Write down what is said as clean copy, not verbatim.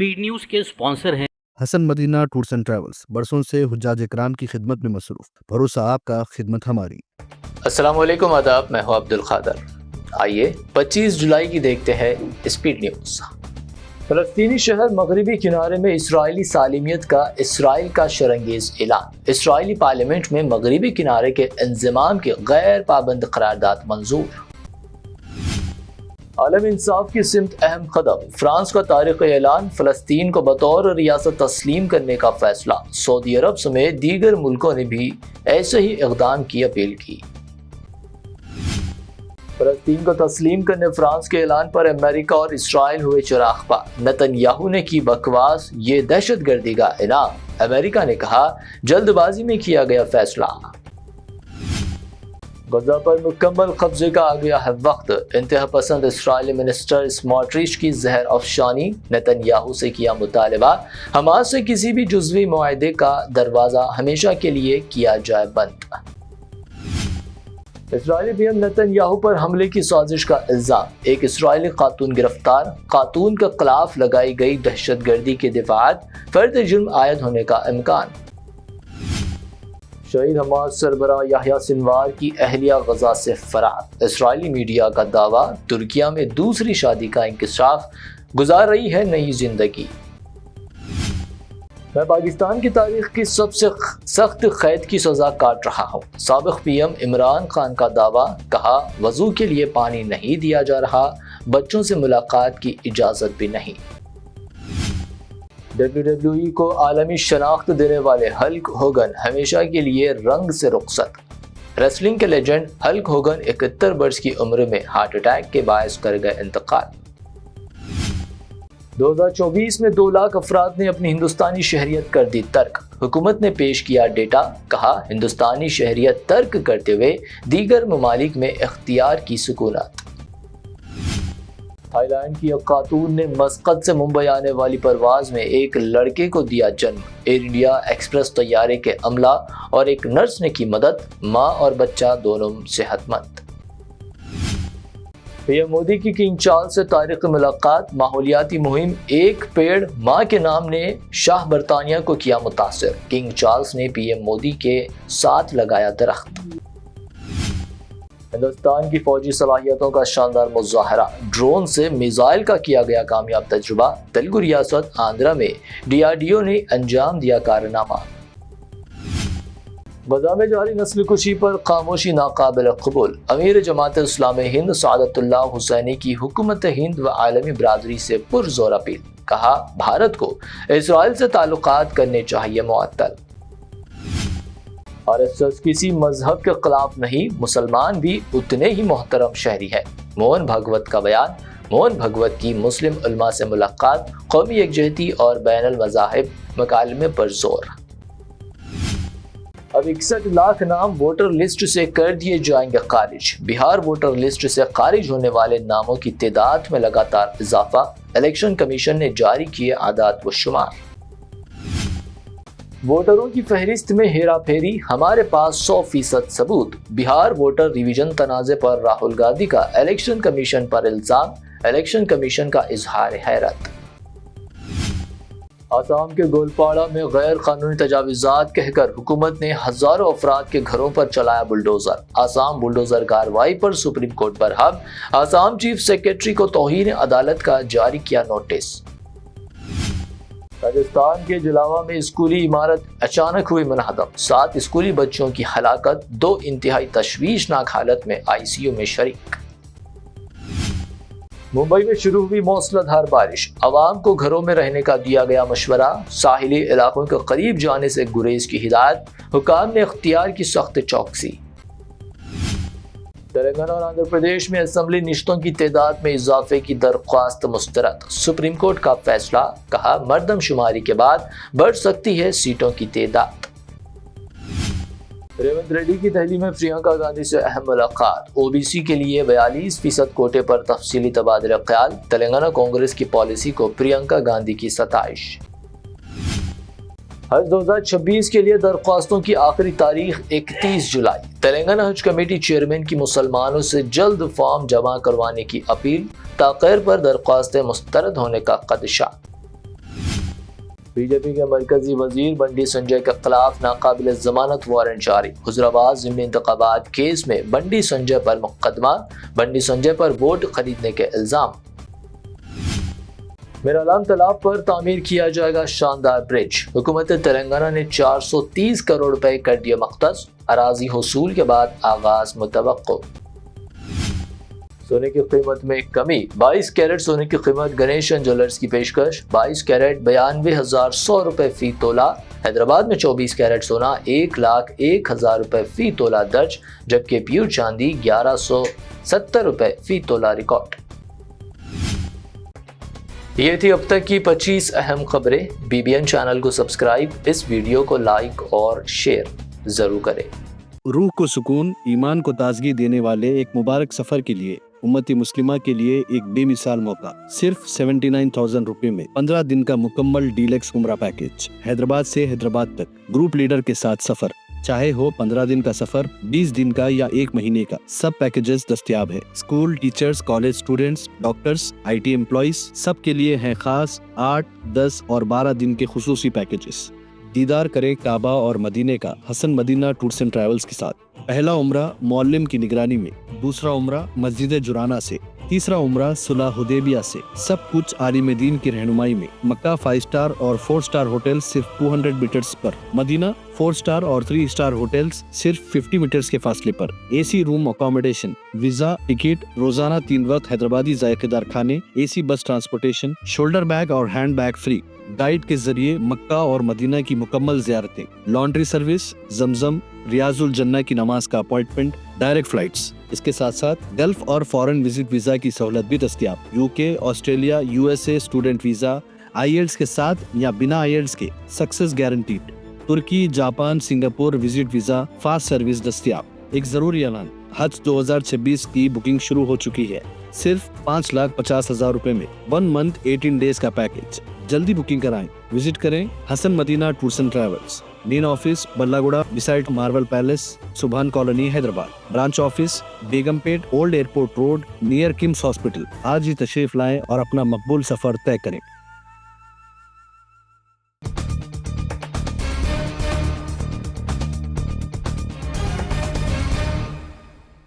Speed news के sponsor हैं Hasan Madina tours and travels, बरसों से हुज्जाज इकराम की खिदमत में मसरूफ। भरोसा आपका, खिदमत हमारी। अस्सलाम वालेकुम, आदाब। मैं हूं अब्दुल खादर। आइए 25 जुलाई की देखते हैं स्पीड न्यूज़। फलस्तीनी शहर मगरबी किनारे में इसराइली सालिमियत का इसराइल का शरंगेज ऐलान। इसराइली पार्लियामेंट में मगरबी किनारे के इंज़माम की गैर पाबंद करारदाद मंजूर। आलम इंसाफ की सिमत अहम कदम। फ्रांस का तारीखी ऐलान, फलस्तीन को बतौर रियासत तस्लीम करने का फैसला। सऊदी अरब समेत दीगर मुल्कों ने भी ऐसे ही इक़दाम की अपील की। फलस्तीन को तस्लीम करने फ्रांस के ऐलान पर अमेरिका और इसराइल हुए चिरागपा। नेतन्याहू ने की बकवास, ये दहशतगर्दी का इनाम। अमेरिका ने कहा जल्दबाजी में किया गया फैसला। गजा पर मुकम्मल कब्जे का आ गया है वक्त। इंतहा पसंद इसराइली मिनिस्टर स्मोट्रिच की जहर अफशानी। नेतन्याहू से किया मुतालबा, हमास से किसी भी जुज़वी मुआहदे का दरवाज़ा हमेशा के लिए किया जाए बंद। इसराइली पीएम नेतन्याहू पर हमले की साजिश का इल्ज़ाम। एक इसराइली खातून गिरफ्तार। खातून के खिलाफ लगाई गई दहशतगर्दी के दिफात, फर्द जुर्म आयद होने का इम्कान। शहीद हमास सरबराह याह्या सिनवार की अहलिया गजा से फरार। इसराइली मीडिया का दावा, तुर्किया में दूसरी शादी का इंकशाफ, गुजार रही है नई जिंदगी। मैं पाकिस्तान की तारीख की सबसे सख्त कैद की सजा काट रहा हूँ। साबिक पीएम इमरान खान का दावा, कहा वजू के लिए पानी नहीं दिया जा रहा, बच्चों से मुलाकात की इजाजत भी नहीं। WWE को आलमी शनाख्त देने वाले हल्क होगन हमेशा के लिए रंग से रुखसत। रेसलिंग के लेजेंड हल्क होगन 71 वर्ष की उम्र में हार्ट अटैक के बायस कर गए इंतकाल। 2024 में 2 लाख अफराद ने अपनी हिंदुस्तानी शहरियत कर दी तर्क। हुकूमत ने पेश किया डेटा, कहा हिंदुस्तानी शहरियत तर्क करते हुए दीगर ममालिक में इख्तियार की सुकूनत। थाईलैंड की एक खातून ने मस्कत से मुंबई आने वाली परवाज में एक लड़के को दिया जन्म। एयर इंडिया एक्सप्रेस तैयारे के अमला और एक नर्स ने की मदद। मां और बच्चा दोनों सेहतमंद। पीएम मोदी की किंग चार्ल्स से तारीखी मुलाकात। माहौलियाती मुहिम एक पेड़ मां के नाम ने शाह बरतानिया को किया मुतासिर। किंग चार्ल्स ने पीएम मोदी के साथ लगाया दरख्त। हिंदुस्तान की फौजी सलाहियतों का शानदार मुजाहरा। ड्रोन से मिसाइल का किया गया कामयाब तजुर्बा। तेलुगु रियासत आंध्रा में DRDO ने अंजाम दिया कारनामा। गजा में जारी नस्ल कुशी पर खामोशी नाकाबिल कबूल। अमीर जमात इस्लामी हिंद सादतुल्लाह हुसैनी की हुकूमत हिंद व आलमी बरादरी से पुरजोर अपील। कहा भारत को इसराइल से ताल्लुकात करने चाहिए मुअत्तल। RSS किसी मजहब के खिलाफ नहीं, मुसलमान भी उतने ही मोहतरम शहरी है। मोहन भागवत का बयान। मोहन भागवत की मुस्लिम उलमा से मुलाकात। कौमी यकजहती और बैनुल मज़ाहिब मकालमे पर जोर। अब 61 लाख नाम वोटर लिस्ट से कर दिए जाएंगे खारिज। बिहार वोटर लिस्ट से खारिज होने वाले नामों की तादाद में लगातार इजाफा। इलेक्शन कमीशन ने जारी किए आदाद व शुमार। वोटरों की फहरिस्त में हेरा फेरी, हमारे पास 100% सबूत। बिहार वोटर रिवीजन तनाज़े पर राहुल गांधी का इलेक्शन कमीशन पर इल्जाम। इलेक्शन कमीशन का इजहार हैरत। आसाम के गोलपाड़ा में गैर कानूनी तजावीज़ात कहकर हुकूमत ने हजारों अफराद के घरों पर चलाया बुलडोजर। आसाम बुलडोजर कार्रवाई पर supreme court Barham. Assam chief secretary को तौहीन अदालत का जारी किया नोटिस। राजस्थान के जलावा में स्कूली इमारत अचानक हुई मुनहदम। 7 स्कूली बच्चों की हलाकत। 2 इंतहाई तशवीशनाक हालत में ICU में शरीक। मुंबई में शुरू हुई मूसलाधार बारिश। अवाम को घरों में रहने का दिया गया मशवरा। साहिली इलाकों के करीब जाने से गुरेज की हिदायत। हुकाम ने इख्तियार की सख्त चौकसी। तेलंगाना और आंध्र प्रदेश में असेंबली निश्तों की तादाद में इजाफे की दरख्वास्त मुस्तरद। सुप्रीम कोर्ट का फैसला, कहा मर्दमशुमारी के बाद बढ़ सकती है सीटों की तादाद। रेवंत रेड्डी की दिल्ली में प्रियंका गांधी से अहम मुलाकात। OBC के लिए 42% कोटे पर तफसीली तबादला ख्याल। तेलंगाना कांग्रेस की पॉलिसी को प्रियंका गांधी की सताइश। हज 2026 के लिए दरख्वास्तों की आखिरी तारीख 31 जुलाई। तेलंगाना हज कमेटी चेयरमैन की मुसलमानों से जल्द फॉर्म जमा करवाने की अपील। ताख़ीर पर दरख्वास्तें मुस्तरद होने का खदशा। بی جے پی کے مرکزی وزیر بنڈی سنجے کے خلاف ناقابل ضمانت وارنٹ جاری۔ حضرآباد ضمنی انتخابات کیس میں بنڈی سنجے پر مقدمہ، بنڈی سنجے پر ووٹ خریدنے کے الزام۔ میرالام تالاب پر تعمیر کیا جائے گا شاندار برج، حکومت تلنگانہ نے 430 کروڑ روپے کر دیے مختص، اراضی حصول کے بعد آغاز متوقع۔ سونے کی قیمت میں کمی، 22 کیرٹ سونے کی قیمت گنیشن جیولرز کی پیشکش 22 کیرٹ 92,100 روپے فی تولہ۔ حیدرآباد میں 24 کیرٹ سونا 1,01,000 روپے فی تولہ درج، جبکہ پیور چاندی 1,170 روپے فی تولہ ریکارڈ۔ یہ تھی اب تک کی 25 اہم خبریں۔ BBN چینل کو سبسکرائب، اس ویڈیو کو لائک اور شیئر ضرور کریں۔ روح کو سکون، ایمان کو تازگی دینے والے ایک مبارک سفر کے لیے امت مسلمہ کے لیے ایک بے مثال موقع۔ صرف 79,000 روپے میں 15 دن کا مکمل ڈیلکس عمرہ پیکج۔ حیدرآباد سے حیدرآباد تک گروپ لیڈر کے ساتھ سفر، چاہے ہو 15 دن کا سفر، 20 دن کا یا 1 مہینے کا، سب پیکجز دستیاب ہے۔ School teachers, college students, doctors, IT employees, سب کے لیے ہیں خاص 8، 10 اور 12 دن کے خصوصی پیکجز۔ دیدار کریں کعبہ اور مدینے کا حسن مدینہ ٹورز اینڈ ٹریولز کے ساتھ۔ پہلا عمرہ معلم کی نگرانی میں، دوسرا عمرہ مسجد جرانہ سے، تیسرا عمرہ صلح حدیبیہ سے، سب کچھ عالم دین کی رہنمائی میں۔ مکہ 5 اسٹار اور 4 اسٹار ہوٹل صرف 200 میٹرز پر، مدینہ 4 اسٹار اور 3 اسٹار ہوٹلز صرف 50 میٹرز کے فاصلے پر۔ AC روم اکاموڈیشن، ویزا، ٹکٹ، روزانہ 3 وقت حیدرآبادی ذائقے دار کھانے، AC بس ٹرانسپورٹیشن، شولڈر بیگ اور ہینڈ بیگ فری، گائیڈ کے ذریعے مکہ اور مدینہ کی مکمل زیارتیں، لانڈری سروس، زمزم، ریاض الجنہ کی نماز کا اپوائنٹمنٹ، ڈائریکٹ فلائٹس۔ اس کے ساتھ ساتھ گلف اور فارن وزٹ ویزا کی سہولت بھی دستیاب۔ UK، Australia, USA student visa, IELTS کے ساتھ یا بنا IELTS کے سکسیس گارنٹیڈ۔ ترکی، Japan, Singapore visit visa fast service دستیاب۔ ایک ضروری اعلان، حج 2026 کی بکنگ شروع ہو چکی ہے، صرف 5,50,000 روپے میں 1 منتھ 18 ڈیز کا پیکج۔ جلدی بکنگ کرائیں۔ وزٹ کریں Hassan Madina tours and travels, main office بلہ گڑھ beside marvel palace, Subhan colony Hyderabad. Branch office Begumpet, old airport road, near KIMS hospital. آج ہی تشریف لائیں اور اپنا مقبول سفر طے کریں۔